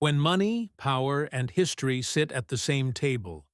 When money, power, and history sit at the same table,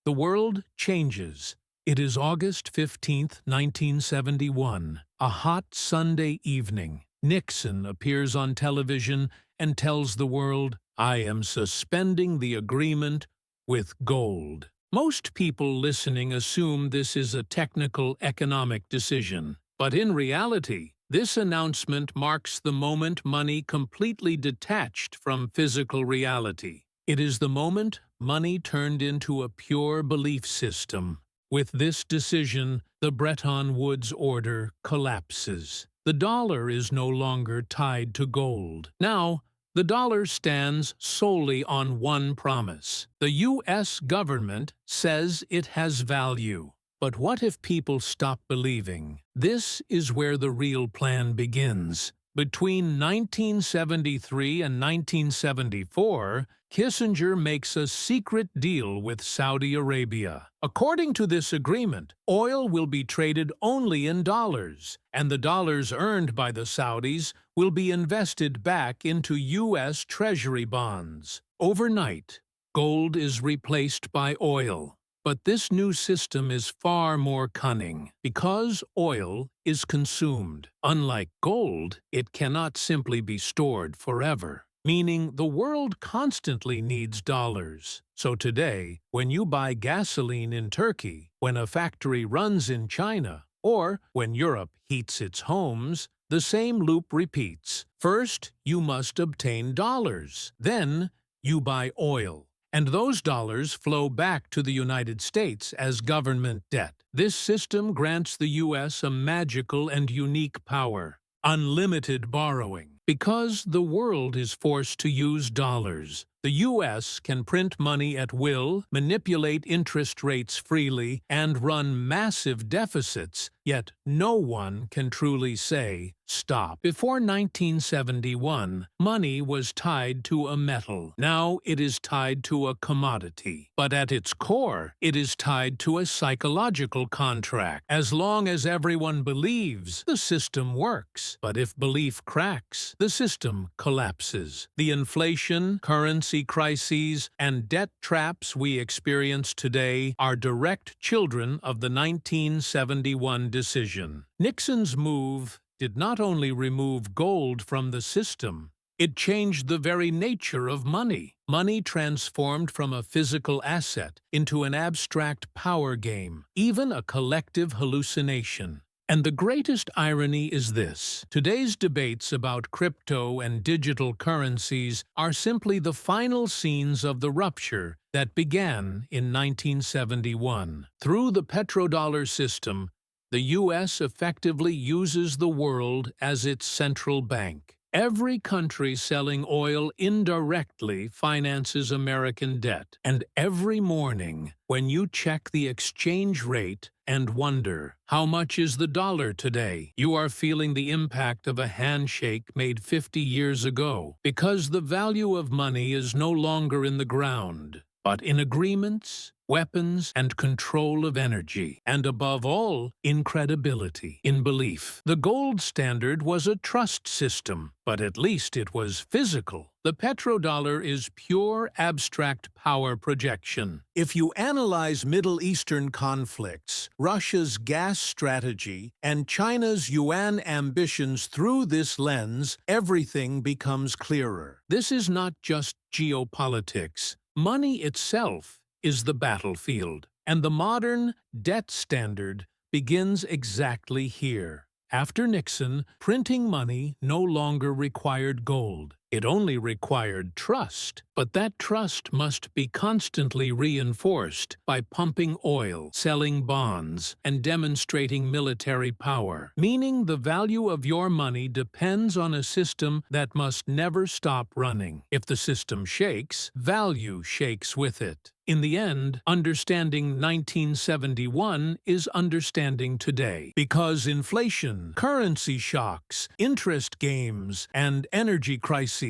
the world changes. It is August 15th, 1971, a hot Sunday evening. Nixon appears on television and tells the world, "I am suspending the agreement with gold." Most people listening assume this is a technical economic decision. But in reality, this announcement marks the moment money completely detached from physical reality. It is the moment money turned into a pure belief system. With this decision, the Bretton Woods order collapses. The dollar is no longer tied to gold. Now, the dollar stands solely on one promise. The U.S. government says it has value. But what if people stop believing? This is where the real plan begins. Between 1973 and 1974, Kissinger makes a secret deal with Saudi Arabia. According to this agreement, oil will be traded only in dollars, and the dollars earned by the Saudis will be invested back into U.S. Treasury bonds. Overnight, gold is replaced by oil. But this new system is far more cunning. Because oil is consumed. Unlike gold, it cannot simply be stored forever, meaning the world constantly needs dollars. So today, when you buy gasoline in Turkey, when a factory runs in China, or when Europe heats its homes, the same loop repeats. First, you must obtain dollars. Then, you buy oil. And those dollars flow back to the United States as government debt. This system grants the U.S. a magical and unique power: unlimited borrowing. Because the world is forced to use dollars, the U.S. can print money at will, manipulate interest rates freely, and run massive deficits, yet no one can truly say, "Stop." Before 1971, money was tied to a metal. Now it is tied to a commodity. But at its core, it is tied to a psychological contract. As long as everyone believes, the system works. But if belief cracks, the system collapses. The inflation, currency crises, and debt traps we experience today are direct children of the 1971 decision. Nixon's move did not only remove gold from the system, it changed the very nature of money. Money transformed from a physical asset into an abstract power game, even a collective hallucination. And the greatest irony is this: today's debates about crypto and digital currencies are simply the final scenes of the rupture that began in 1971. Through the petrodollar system, the U.S. effectively uses the world as its central bank. Every country selling oil indirectly finances American debt. And every morning, when you check the exchange rate and wonder, how much is the dollar today, you are feeling the impact of a handshake made 50 years ago. Because the value of money is no longer in the ground, but in agreements, weapons, and control of energy, and above all, in credibility, in belief. The gold standard was a trust system, but at least it was physical. The petrodollar is pure abstract power projection. If you analyze Middle Eastern conflicts, Russia's gas strategy, and China's yuan ambitions through this lens, everything becomes clearer. This is not just geopolitics. Money itself is the battlefield, and the modern debt standard begins exactly here. After Nixon, printing money no longer required gold. It only required trust. But that trust must be constantly reinforced by pumping oil, selling bonds, and demonstrating military power. Meaning the value of your money depends on a system that must never stop running. If the system shakes, value shakes with it. In the end, understanding 1971 is understanding today. Because inflation, currency shocks, interest games, and energy crises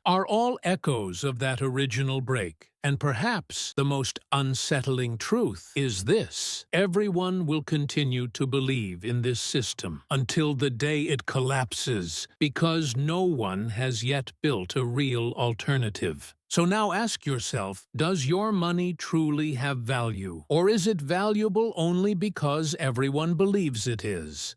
are all echoes of that original break. And perhaps the most unsettling truth is this: everyone will continue to believe in this system until the day it collapses, because no one has yet built a real alternative. So now ask yourself, does your money truly have value? Or is it valuable only because everyone believes it is?